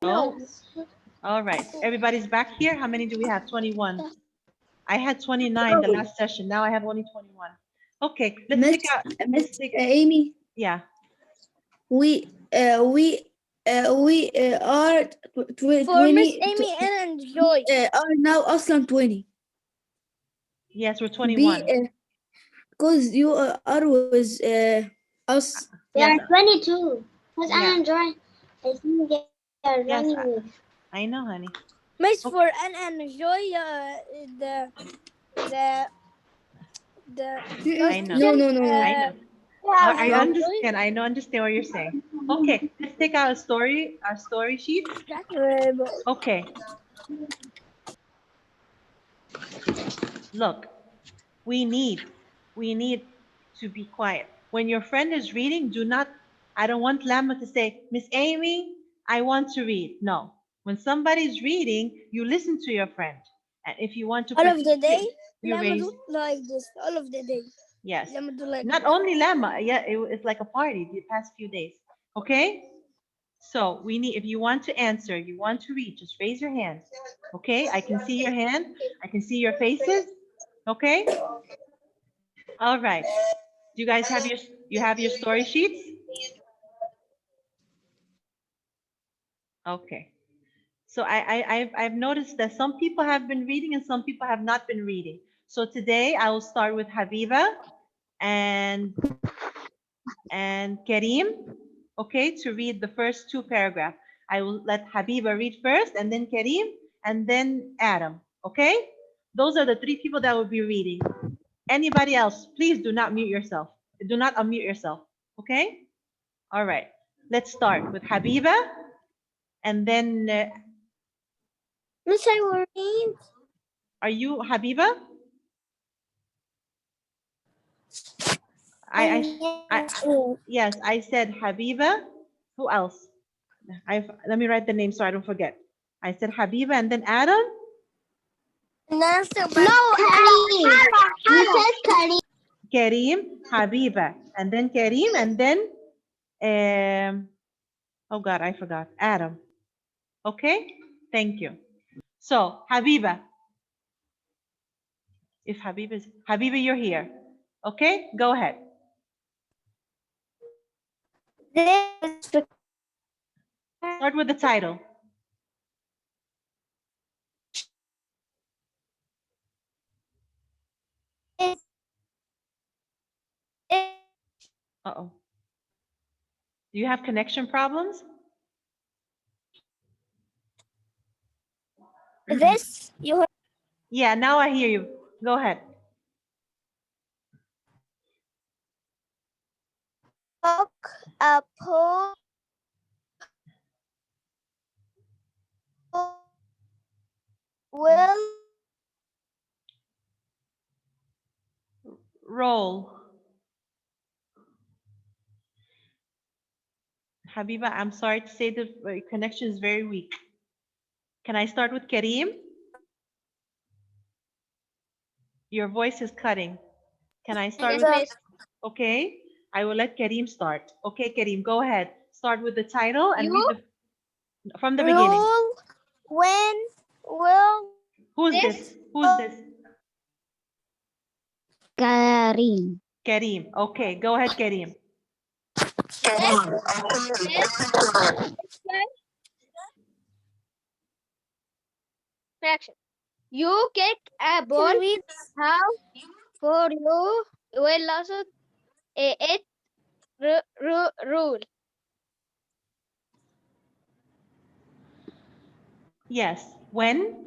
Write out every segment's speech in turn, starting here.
No. All right. Everybody's back here. How many do we have? 21. I had 29 the last session. Now I have only 21. Okay, let's Miss, take out. Miss Amy, Yeah. we are For Miss 20 Amy and Joy. are now أصلا 20. Yes, we're Be 21. because you are with us. We Yes. are 22. Because Yeah. Anna and Joy, I think they are Yes, running with. I know, honey. Miss, for Anna and Joy, the I know. No. I know. I Joy. understand. I know. Understand what you're saying. Okay, let's take out our story sheet. Okay. Look, we need to be quiet. When your friend is reading, do not. I don't want Lamma to say, Miss Amy, I want to read. No. When somebody's reading, you listen to your friend. And if you want to All of the day, participate, you Lama raise. do like this. All of the day. Yes. Lama do like Not only Lamma, yeah, it's like a party the past few days. Okay? So we need, if you want to answer, you want to read, just raise your hand. Okay? I can see your hand. I can see your faces. Okay? All right. Do you guys have your story sheets? Okay. So I've noticed that some people have been reading and some people have not been reading. So today I will start with Habiba and Kareem, okay, to read the first two paragraphs. I will let Habiba read first and then Kareem and then Adam, okay? Those are the three people that will be reading. Anybody else, please do not mute yourself. Do not unmute yourself, okay? All right, let's start with Habiba and then, Miss, I will read. are you Habiba? Yes, I said Habiba. Who else? Let me write the name so I don't forget. I said Habiba and then Adam. No, Kareem. You said Kareem. Kareem, Habiba, and then Kareem, and then, oh God, I forgot. Adam. Okay, thank you. So Habiba, if Habiba, you're here. Okay, go ahead. Start with the title. Uh-oh. Do you have connection problems? This you Yeah, now I hear you. Go ahead. took a pool will Roll. Habiba, I'm sorry to say the connection is very weak. Can I start with Kareem? Your voice is cutting. Can I start with? Okay, I will let Kareem start. Okay, Kareem, go ahead. Start with the title and read from the beginning. rule when will Who's this? Who's this? Karim. Kareem. Okay, go ahead, Kareem. Reaction. You kick a ball. How for you will also it rule. Yes. When?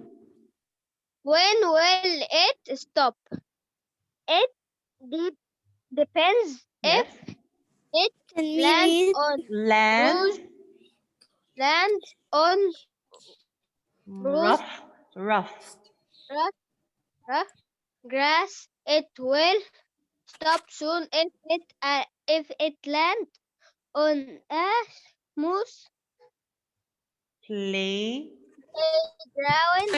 When will it stop? It depends Yes. if it lands on Land. land on Rough. rough grass. It will stop soon if it lands on a smooth Play. ground.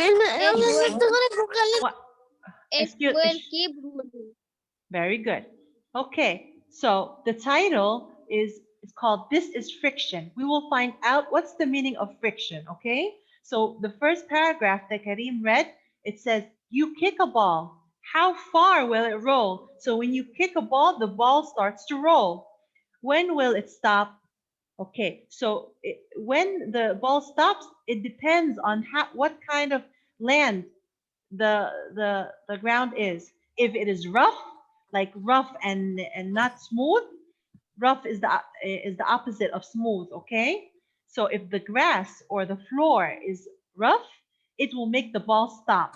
What? It Excuse. will keep moving. Very good. Okay. So the title is is called This is Friction. We will find out what's the meaning of friction, okay? So the first paragraph that Karim read, it says, you kick a ball. How far will it roll? So when you kick a ball, the ball starts to roll. When will it stop? Okay, so when the ball stops, it depends on what kind of land the ground is. If it is rough, like rough and not smooth, rough is the opposite of smooth, okay? So if the grass or the floor is rough, it will make the ball stop.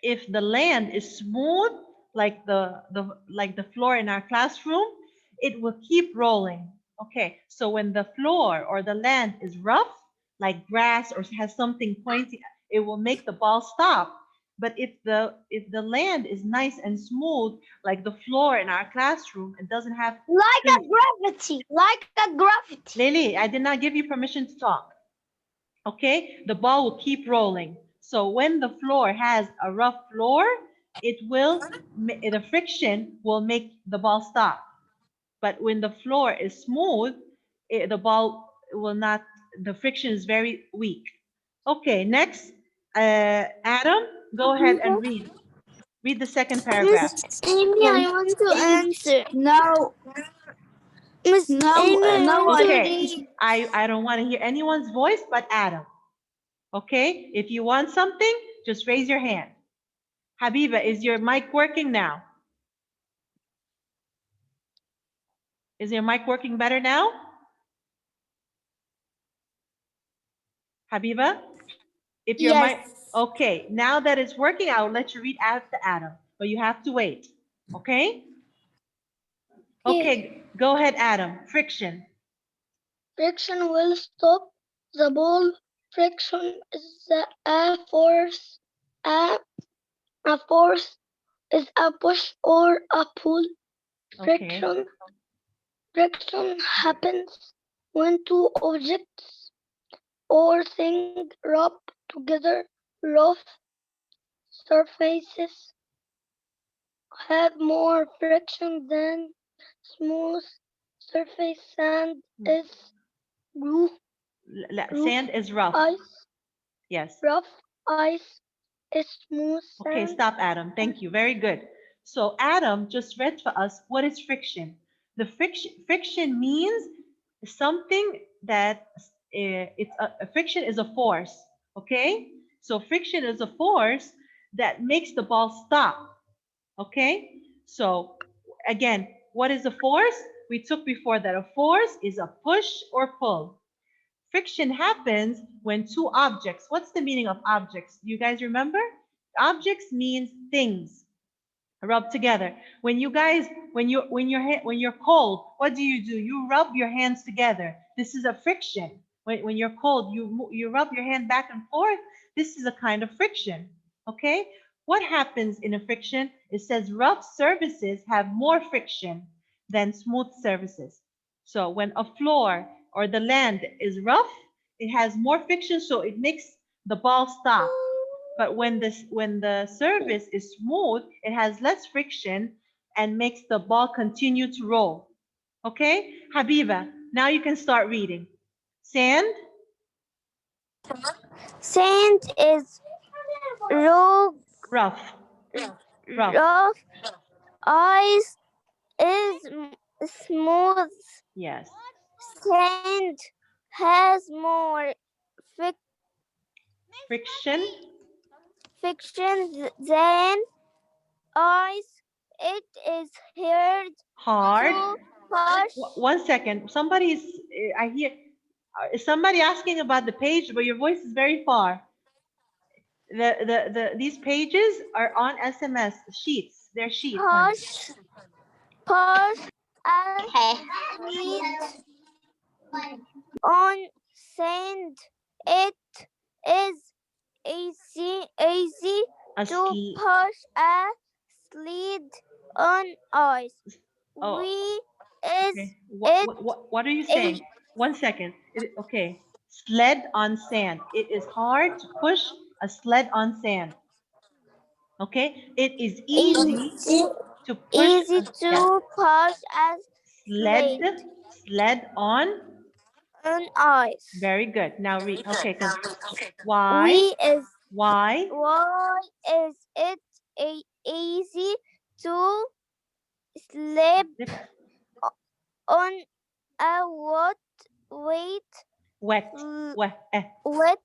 If the land is smooth, like the floor in our classroom, it will keep rolling. Okay, so when the floor or the land is rough, like grass or has something pointy, it will make the ball stop. But if the land is nice and smooth, like the floor in our classroom, it doesn't have Like a things. gravity. Like a gravity. Lily, I did not give you permission to talk. Okay, the ball will keep rolling. So when the floor has a rough floor, the friction will make the ball stop. But when the floor is smooth, the ball will not, the friction is very weak. Okay, next, Adam, go ahead and read. Read the second paragraph. Amy, I want to answer. Now, Miss Amy, I now want to Okay, read. I don't want to hear anyone's voice but Adam. Okay, if you want something, just raise your hand. Habiba, is your mic working now? Is your mic working better now? Habiba, if your mic, okay, now that it's working, I'll let you read after Adam, but you have to wait, okay? Okay, go ahead, Adam. Friction. Friction will stop the ball. Friction is a force. A force is a push or a pull. Okay. Friction happens when two objects or things rub together. Rough surfaces have more friction than smooth surface. Sand is rough. Sand is rough. Ice, Yes. rough ice is smooth Okay, sand. stop, Adam. Thank you. Very good. So Adam just read for us what is friction. The friction means something that a friction is a force. Okay, so friction is a force that makes the ball stop. Okay, so again, what is a force? We took before that a force is a push or pull. Friction happens when two objects. What's the meaning of objects? Do you guys remember? Objects means things rub together. When you guys, when you're cold, what do? You rub your hands together. This is a friction. When you're cold, you rub your hand back and forth. This is a kind of friction. Okay. What happens in a friction? It says rough surfaces have more friction than smooth surfaces. So when a floor or the land is rough, it has more friction, so it makes the ball stop. But when the surface is smooth, it has less friction and makes the ball continue to roll. Okay, Habiba, now you can start reading. Sand. Sand is rough. Rough. Rough. Rough. Ice is smooth. Yes. Sand has more Friction. friction than ice. It is Hard. to push. 1 second. Somebody's. I hear. Is somebody asking about the page, but your voice is very far. These pages are on SMS sheets. They're sheets. Honey. Push a on sand. It is easy to push a sled on ice. Oh, Okay. what are you saying? 1 second. Okay. Sled on sand. It is hard to push a sled on sand. Okay. It is easy to push push a Sled. sled Sled on. on ice. Very good. Now read. Okay, because why? Why is it easy to slip on a Wet. l- Wet. wet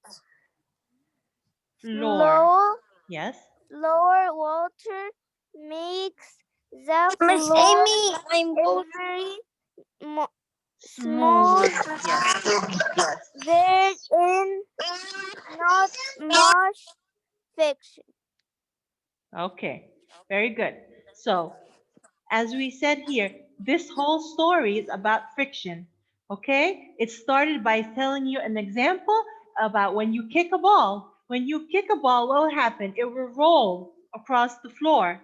Floor. Yes. floor? Water makes the Miss floor Amy, I'm very Smooth. smooth. Yes. There is not much friction. Okay. Very good. So, as we said here, this whole story is about friction. Okay? It started by telling you an example about when you kick a ball. When you kick a ball, what will happen? It will roll across the floor.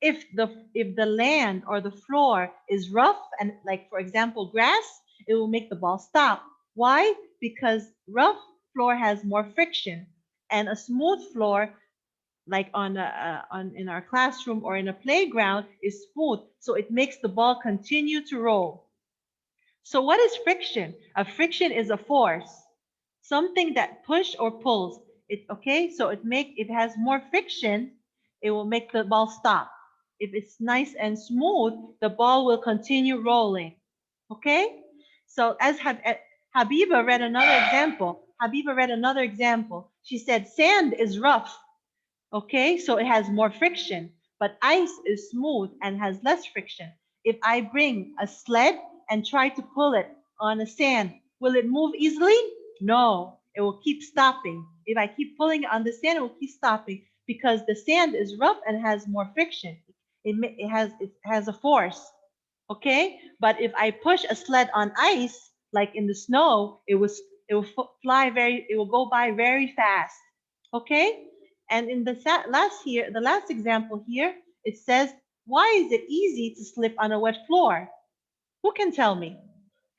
If the land or the floor is rough and, like, for example, grass, it will make the ball stop. Why? Because rough floor has more friction, and a smooth floor, like on in our classroom or in a playground, is smooth, so it makes the ball continue to roll. So what is friction? A friction is a force, something that push or pulls it. Okay, so it has more friction, it will make the ball stop. If it's nice and smooth, the ball will continue rolling. Okay, so as Habiba read another example. She said sand is rough. Okay, so it has more friction, but ice is smooth and has less friction. If I bring a sled and try to pull it on the sand, will it move easily? No, it will keep stopping. If I keep pulling it on the sand, it will keep stopping because the sand is rough and has more friction. It has a force. Okay, but if I push a sled on ice, like in the snow, it will go by very fast. Okay, and in the last example here, it says, why is it easy to slip on a wet floor? Who can tell me?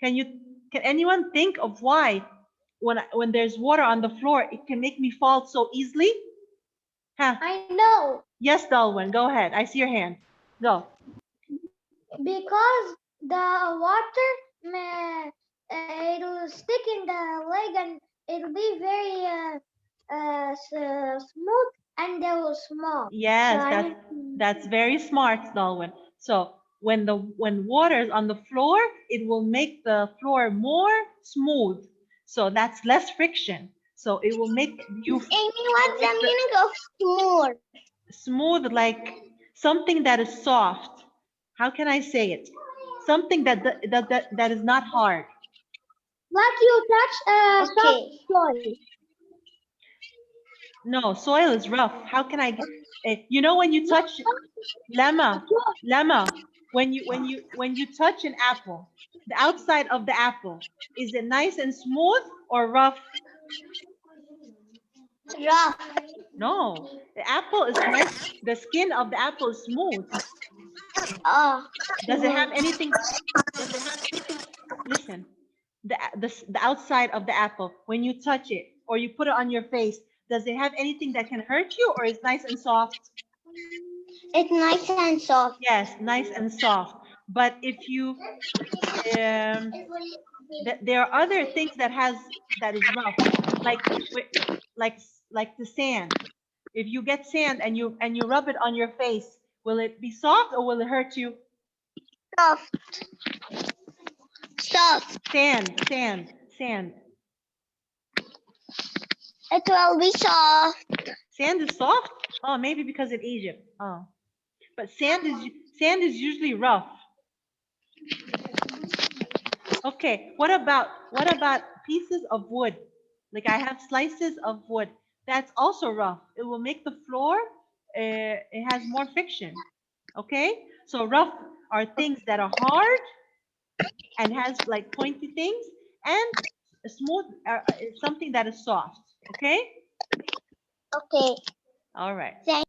Can anyone think of why when there's water on the floor, it can make me fall so easily? Huh? I know. Yes, Dalwin, go ahead. I see your hand. Go. Because the water it'll stick in the leg and it'll be very smooth and they will small. Yes, that's very smart, Dalwin. So when water is on the floor, it will make the floor more smooth. So that's less friction. So it will make you Amy, what's the meaning of smooth? smooth, like something that is soft. How can I say it? Something that is not hard. Like you touch a soft soil. No, soil is rough. How can I when you touch lemma, when you touch an apple, the outside of the apple, is it nice and smooth or rough? Rough. No, the apple is nice. The skin of the apple is smooth. Oh. Does it have anything? Listen, the outside of the apple, when you touch it or you put it on your face, does it have anything that can hurt you, or is nice and soft? It's nice and soft. Yes, nice and soft. But if you there are other things that is rough, like like like the sand. If you get sand and you rub it on your face, will it be soft or will it hurt you? Soft. Soft. Sand. It will be soft. Sand is soft? Oh, maybe because in Egypt. Oh, but sand is usually rough. Okay, what about pieces of wood? Like I have slices of wood. That's also rough. It will make the floor, it has more friction. Okay? So rough are things that are hard and has like pointy things, and smooth is something that is soft. Okay? Okay. All right. Thank-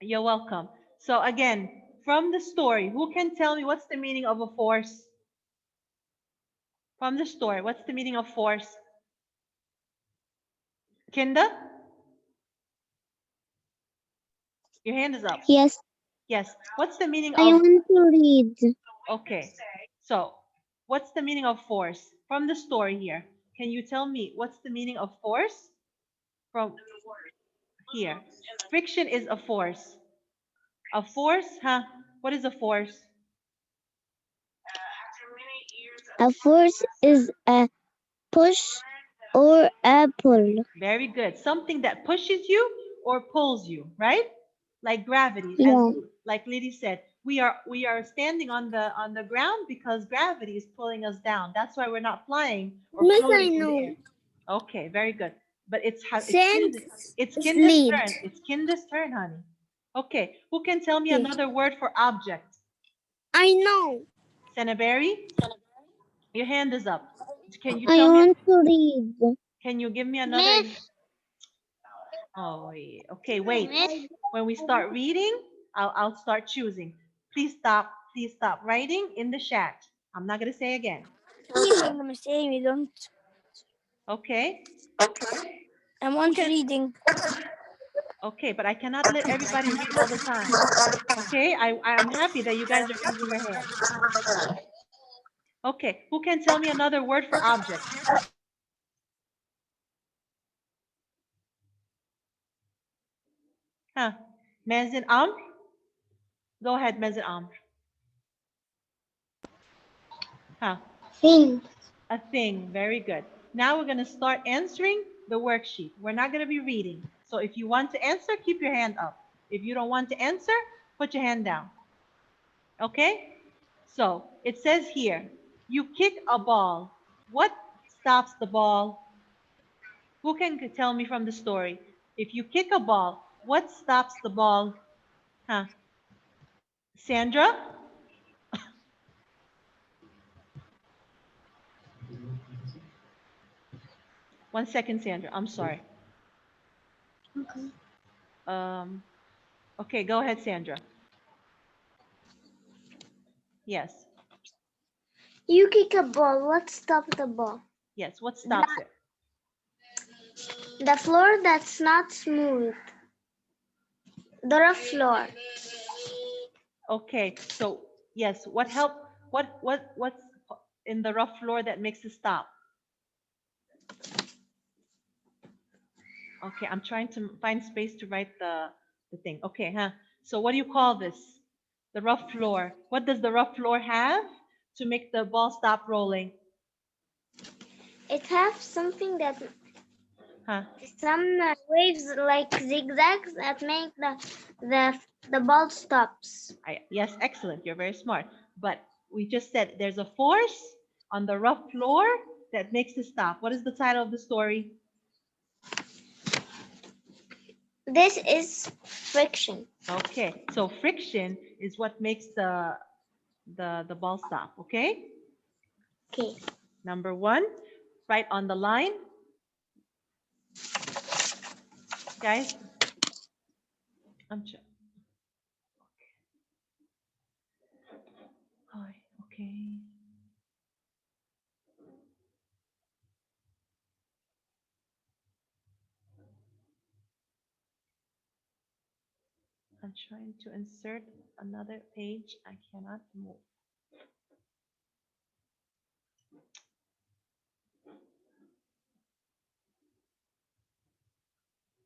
You're welcome. So again, from the story, who can tell me what's the meaning of a force? From the story, what's the meaning of force? Kinda? Your hand is up. Yes, Yes. What's the meaning I of? want to read. Okay. So, what's the meaning of force? From the story here, can you tell me what's the meaning of force? From here. Friction is a force. A force, huh? What is a force? A force is a push or a pull. Very good. Something that pushes you or pulls you, right? Like gravity, as Yeah. like Liddy said, we are standing on the ground because gravity is pulling us down. That's why we're not flying or Miss, I floating in the air. know. Okay, very good. But Sand It's Kinder's slid. turn. It's Kinder's turn, honey. Okay, who can tell me Okay. another word for object? I know. Senaberry, your hand is up. Can you I tell me? want to read. Can you give me another? Oh, okay, wait. When we start reading, I'll start choosing. Please stop writing in the chat. I'm not gonna say again. I'm saying we don't. Okay? I Who want can? reading. Okay, but I cannot let everybody read all the time. Okay? I'm happy that you guys are raising your hand. Okay, who can tell me another word for object? Huh? Mezin Amr? Go ahead, Mezin Amr. Huh? Thing. A thing. Very good. Now we're going to start answering the worksheet. We're not going to be reading. So if you want to answer, keep your hand up. If you don't want to answer, put your hand down. Okay? So it says here, you kick a ball. What stops the ball? Who can tell me from the story? If you kick a ball, what stops the ball? Huh? Sandra? 1 second, Sandra. I'm sorry. Okay. Um, okay, go ahead, Sandra. Yes. You kick a ball. What stops the ball? Yes. What stops it? The floor that's not smooth. The rough floor. Okay. So yes. What's in the rough floor that makes it stop? Okay. I'm trying to find space to write the thing. Okay. Huh. So what do you call this? The rough floor. What does the rough floor have to make the ball stop rolling? It has something that Huh? some waves like zigzags that make the ball stops. Yes, excellent. You're very smart. But we just said there's a force on the rough floor that makes it stop. What is the title of the story? This is friction. Okay, so friction is what makes the ball stop. Okay. Okay. Number one, right on the line, guys. I'm tr- okay. I'm trying to insert another page. I cannot move.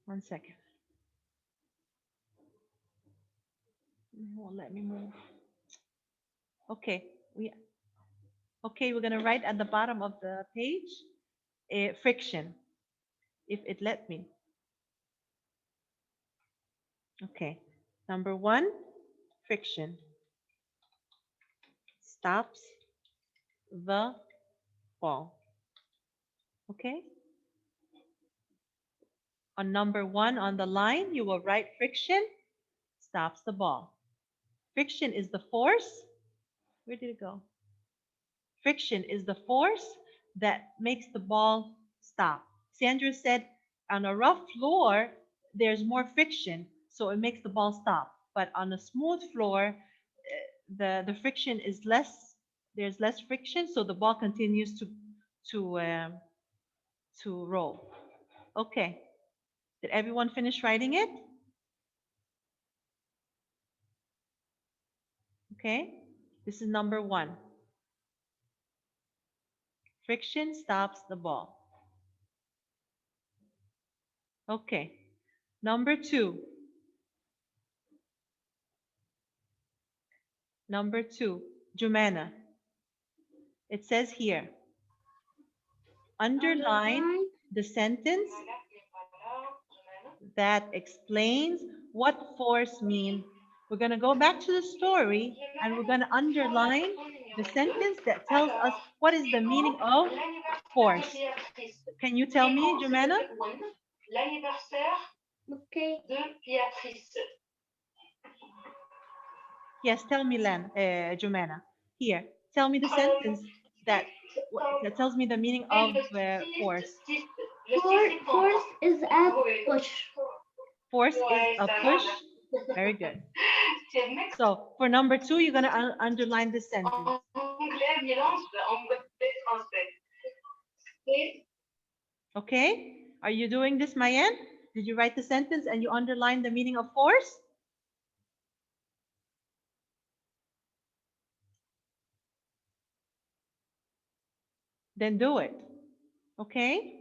1 second. It won't let me move. Okay, we're gonna write at the bottom of the page, friction, if it let me. Okay, number one, friction stops the ball. Okay, on number one on the line, you will write friction stops the ball. Friction is the force. Where did it go? Friction is the force that makes the ball stop. Sandra said on a rough floor, there's more friction, so it makes the ball stop. But on a smooth floor, the friction is less. There's less friction, so the ball continues to um, to roll. Okay. Did everyone finish writing it? Okay. This is number one. Friction stops the ball. Okay. Number 2. Number 2, Jumana. It says here, underline the sentence that explains what force means. We're going to go back to the story and we're going to underline the sentence that tells us what is the meaning of force. Can you tell me, Jumana? Okay. Yes, tell me, Jumana. Here, tell me the sentence that that tells me the meaning of force. Force is a push. Force is a push. Very good. So for number 2, you're going to underline this sentence. Okay? Are you doing this, Mayan? Did you write the sentence and you underline the meaning of force? Then do it. Okay?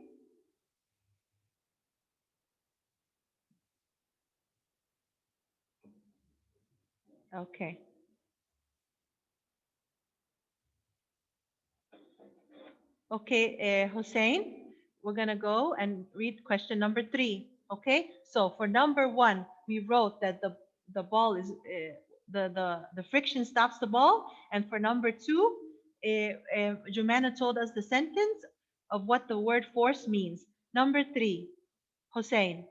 Okay. Okay, Hussein, we're going to go and read question number 3. Okay? So for number 1, we wrote that the ball is the friction stops the ball, and for number 2, Jumana told us the sentence of what the word force means. Number 3, Hussein,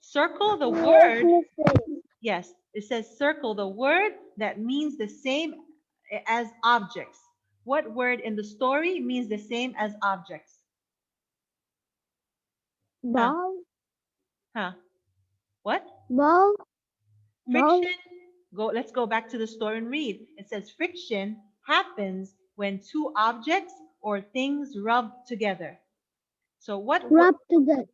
circle the word. Yes, it says circle the word that means the same as objects. What word in the story means the same as objects? Ball. Huh? What? Ball. Ball. Friction. Let's go back to the story and read. It says friction happens when two objects or things rub together. So what Rub together.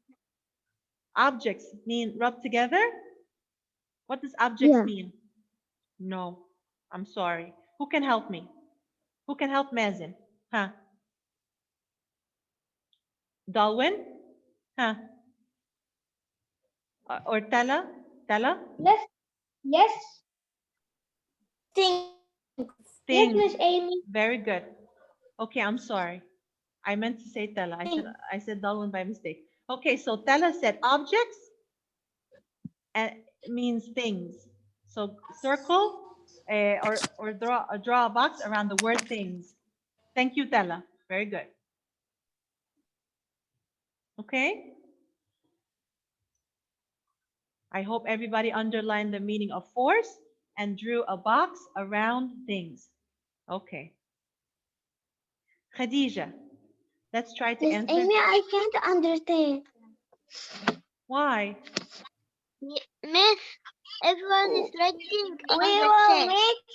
objects mean rub together? What does objects Yeah. mean? No, I'm sorry. Who can help me? Who can help Mazin? Huh? Dalwin? Huh? Or Tala? Tala? Yes. Yes. Thing. Yes, Things. Miss Amy. Very good. Okay, I'm sorry. I meant to say Tala. I said Dalwin by mistake. Okay, so Tala said objects means things. So circle or draw a box around the word things. Thank you, Tala. Very good. Okay. I hope everybody underlined the meaning of force and drew a box around things. Okay. Khadija, let's try to Miss answer. Amy, I can't understand. Why? Miss, everyone is writing we will make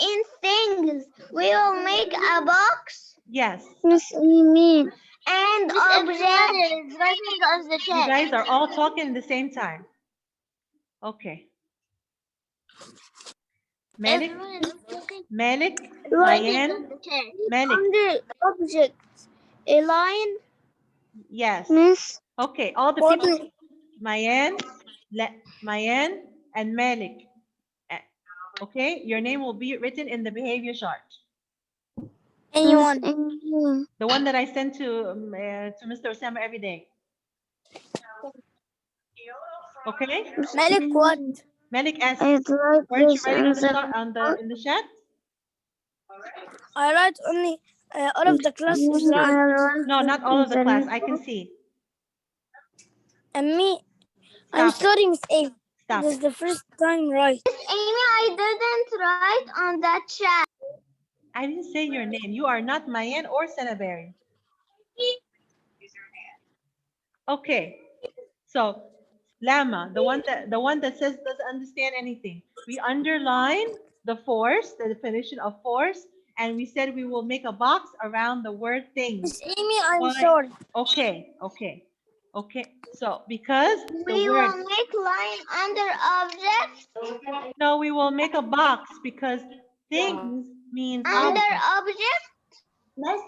in things. We will make a box Yes. Miss Amy. and object is writing on the You chat. guys are all talking at the same time. Okay. Malik, Everyone is talking Malik, writing Mayan, on the chat. Malik. Under object. A line. Yes. Miss. Okay, all the What people, Mayan, Mayan, and Malik. Okay, your name will be written in the behavior chart. Anyone. The one that I send to Mr. Osama every day. Okay? Malik what? Malik asked, I'd write weren't you this writing in on the in the chat? I write only all of the class is right. No, not all of the class. I can see. And me, I'm Stop it. sorry, Miss A. Stop This is it. the first time right. Amy, I didn't write on that chat. I didn't say your name. You are not Mayan or Senaberry. Okay. So Lama, the one that says doesn't understand anything. We underline the force, the definition of force, and we said we will make a box around the word things. Miss Amy, I'm Why? sorry. Okay. So because the We word will make line under objects. no, we will make a box because things means Under object. object. Miss.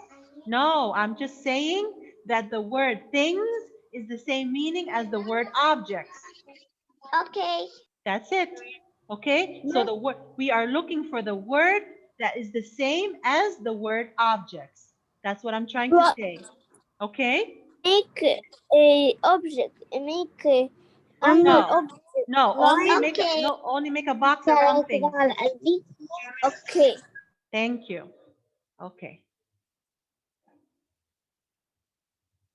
No, I'm just saying that the word things is the same meaning as the word objects. Okay. That's it. Okay? So the word we are looking for the word that is the same as the word objects. That's what I'm trying to What? say. Okay? Make a object. Make a animal No. object. No, Line. only make a box around things. Okay. Thank you. Okay.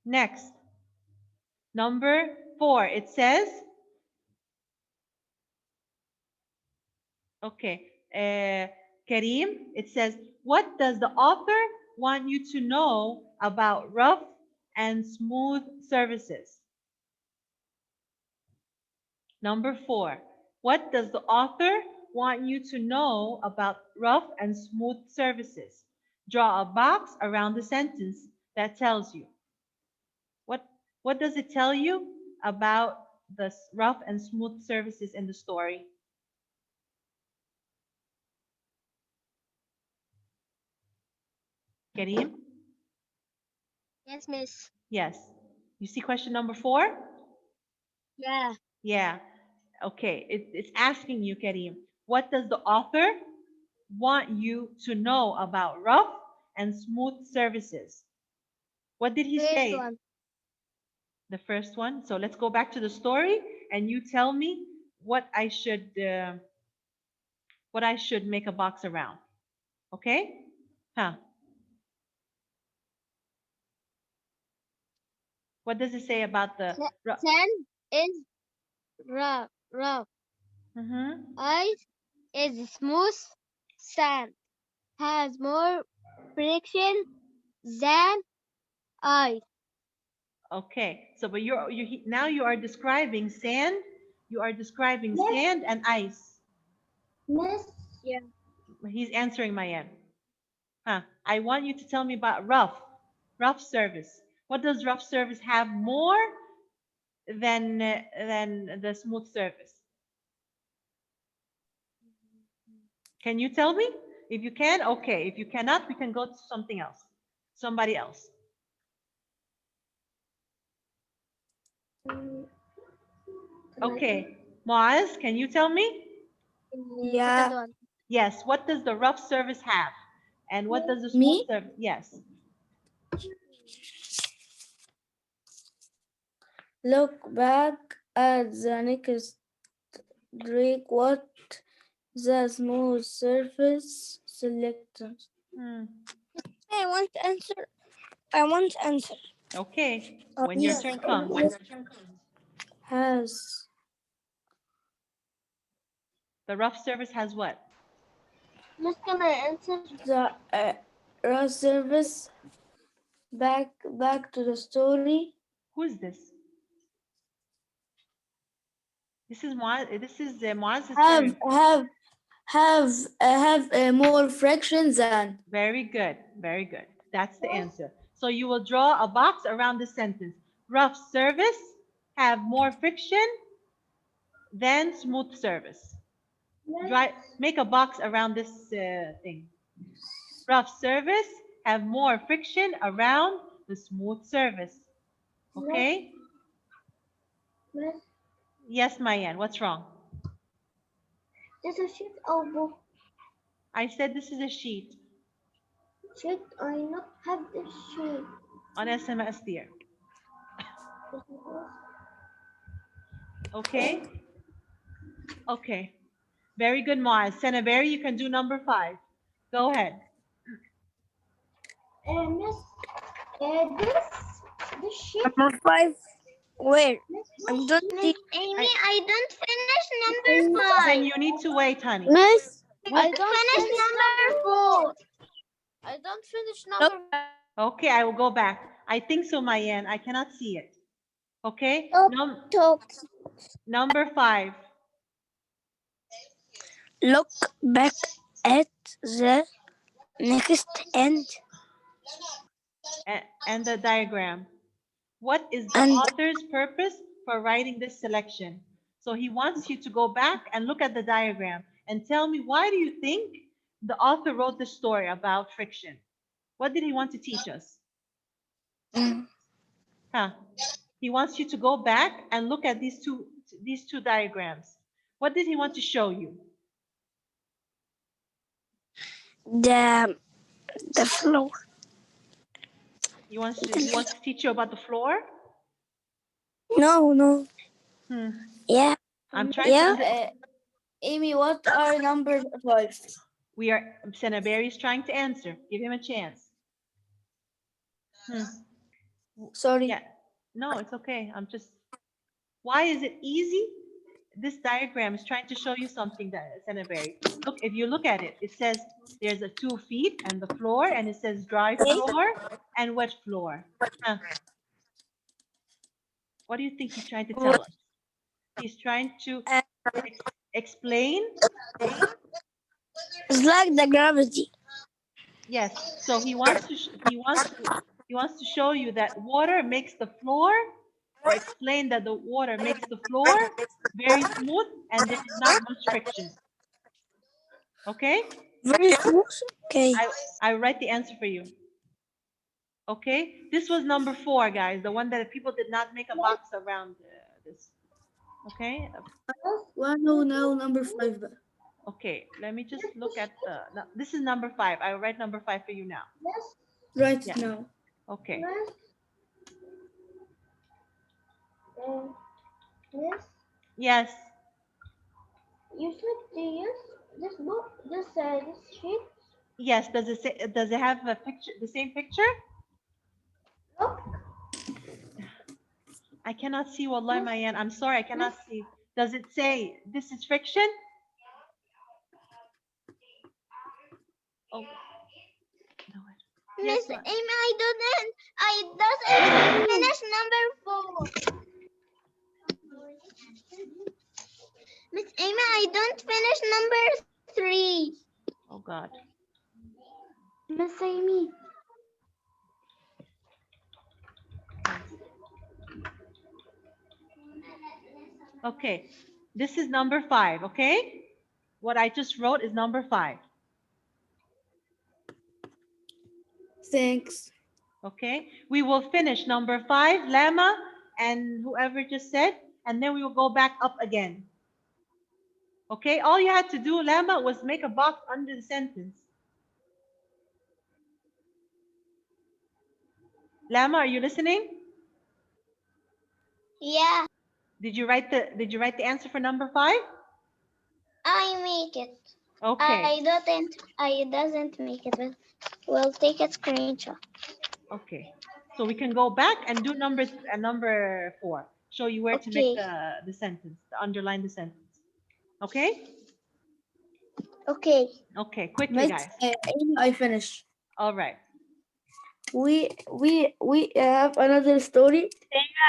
Next. Number 4. It says, okay, Kareem, it says, what does the author want you to know about rough and smooth surfaces? Number 4, what does the author want you to know about rough and smooth surfaces? Draw a box around the sentence that tells you. What does it tell you about the rough and smooth surfaces in the story? Kareem? Yes, Miss. Yes. You see question number 4? Yeah. Yeah. Okay. It's asking you, Kareem, what does the author want you to know about rough and smooth surfaces? What did he First say? one. The first one. So let's go back to the story and you tell me what I should make a box around. Okay? Huh. What does it say about the Sand is rough. Mhm. Ice is smooth. Sand has more friction than ice. Okay. So but now you are describing sand. You are describing sand and ice. Miss. Yeah. He's answering Mayan. Huh. I want you to tell me about rough surface. What does rough surface have more than the smooth surface? Can you tell me? If you can, okay. If you cannot, we can go to something else. Somebody else. Okay. Moaz, can you tell me? Yeah. Second one. Yes. What does the rough surface have? And what does the smooth Me? surface? Yes. Look back at the next break. What the smooth surface selectors Hmm. I want to answer. I want to answer. Okay. Oh, When your yes. turn comes. has The rough surface has what? Miss, can I answer? the raw surface. Back to the story. Who is this? This is Moaz. This is Moaz's Have turn. have have more friction than. Very good. Very good. That's the answer. So you will draw a box around the sentence. Rough surface have more friction than smooth surface. Make a box around this thing. Rough surface have more friction around the smooth surface. Okay? Miss, Yes, Mayan. What's wrong? this is sheet or book. I said this is a sheet Sheet, I not have this sheet. on SMS there. Okay? Okay. Very good, Moaz. Senaberry, you can do number 5. Go ahead. Miss, this sheet. Number 5. Where? I'm done. Miss Amy, I don't finish number Then 5. you need to wait, honey. Miss, I don't finish number 4. I don't finish number. Okay, I will go back. I think so, Mayan. I cannot see it. Okay? Talk. Number 5. Look back at the next end And the diagram. What is the and author's purpose for writing this selection? So he wants you to go back and look at the diagram and tell me, why do you think the author wrote this story about friction? What did he want to teach us? Mm. Huh? He wants you to go back and look at these two diagrams. What did he want to show you? The floor. He wants to teach you about the floor? No. Hmm. Yeah. I'm trying Yeah. to Amy, what are number 5? we are Senaberry is trying to answer. Give him a chance. Hmm. Sorry. Yeah. No, it's okay. Why is it easy? This diagram is trying to show you something, that Senaberry. Look, if you look at it, it says there's a 2 feet and the floor, and it says dry floor and wet floor. Huh. What do you think he's trying to tell us? He's trying to explain. It's like the gravity. Yes. So he wants to show you that water makes the floor, or explain that the water makes the floor very smooth and there's not much friction. Okay? Very smooth. Okay. I write the answer for you. Okay? This was number 4, guys. The one that people did not make a box around this. Okay? Well, no, number 5. Okay. Let me just look at this is number 5. I will write number 5 for you now. Right Yeah. now. Okay. Yes. You said to use this book, this sheet. Yes. Does it have a picture, the same picture? Look. I cannot see, Wallahi Mayan. I'm sorry, I cannot see. Does it say this is friction? Oh. No. Yes, Miss ma'am. Amy, I doesn't finish number 4. Miss Amy, I don't finish number 3. Oh God. Miss Amy. Okay. This is number 5, okay? What I just wrote is number 5. Thanks. Okay. We will finish number 5, Lama, and whoever just said, and then we will go back up again. Okay. All you had to do, Lama, was make a box under the sentence. Lama, are you listening? Yeah, Did you write the answer for number 5? I make it. Okay. I doesn't make it, but we'll take a screenshot. Okay. So we can go back and do number 4. Show you where to make Okay. the sentence, to underline the sentence. Okay? Okay. Okay, quickly, Miss guys. Amy, I finish. All right. We have another story.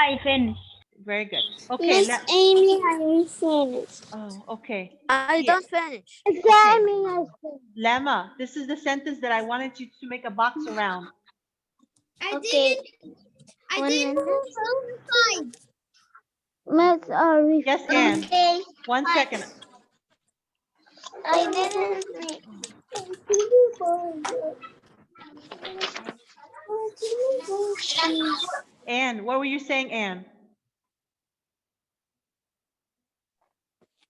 I finished. Very good. Okay, Amy, I finished. oh, okay. I Here. don't finish. Amy, I finished. Lama, this is the sentence that I wanted you to make a box around. Okay. I didn't. Miss, are we? Yes, Anne. Okay. 1 second. I didn't make. Anne, what were you saying, Anne?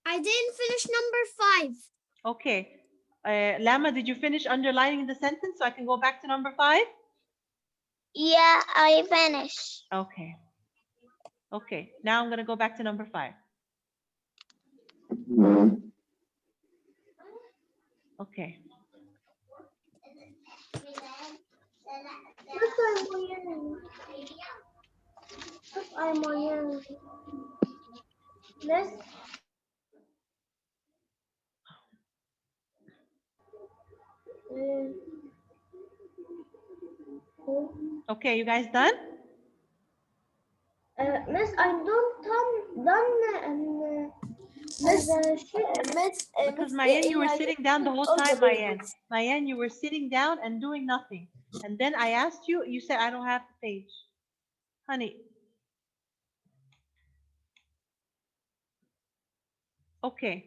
I didn't finish number 5. Okay. Lama, did you finish underlining the sentence so I can go back to number 5? Yeah, I finished. Okay. Okay, now I'm going to go back to number 5. Okay. Okay, you guys done? Miss, I don't done and Because Mayan, you were sitting down the whole time, Mayan. Mayan, you were sitting down and doing nothing. And then I asked you, you said, I don't have the page. Honey. Okay.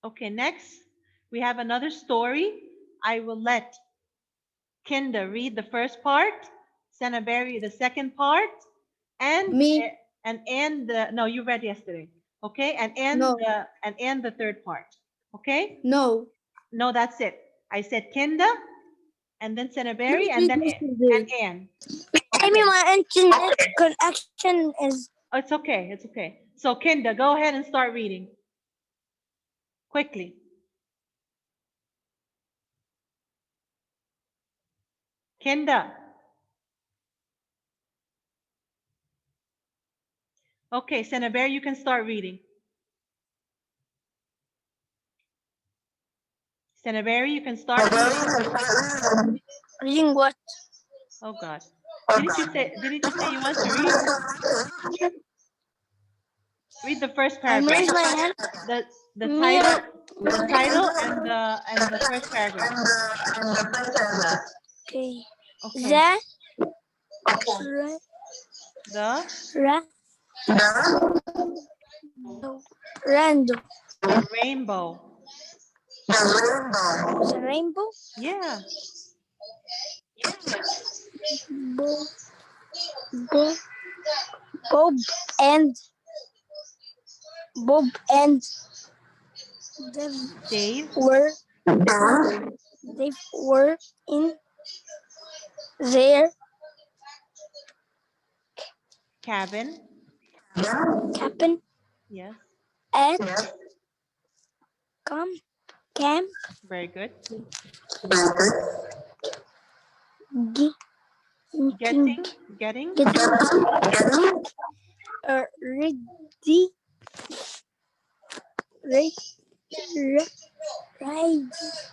Okay, next we have another story. I will let Kinda read the first part, Sanaberry the second part, and Me? no, you read yesterday. Okay, No. and the third part. Okay? No. No, that's it. I said Kinda, and then Sanaberry, You and read then yesterday. Ann. Maybe Okay. my internet connection is Oh, it's okay. It's okay. So Kinda, go ahead and start reading quickly. Kinda. Okay, Senaber, you can start reading. Senaber, you can start reading. reading what? Oh God. Didn't you say you want to read? Read the first I paragraph. raised my hand. The Me- title and the first paragraph. Okay. Okay. The The random. rainbow. The rainbow. Yeah. Bo- Bo- Bob and Bob and Dave. they were in their Cabin. cabin Yes. at camp Very good. ge- Getting. getting ready ready ready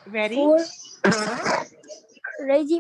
Ready. for ready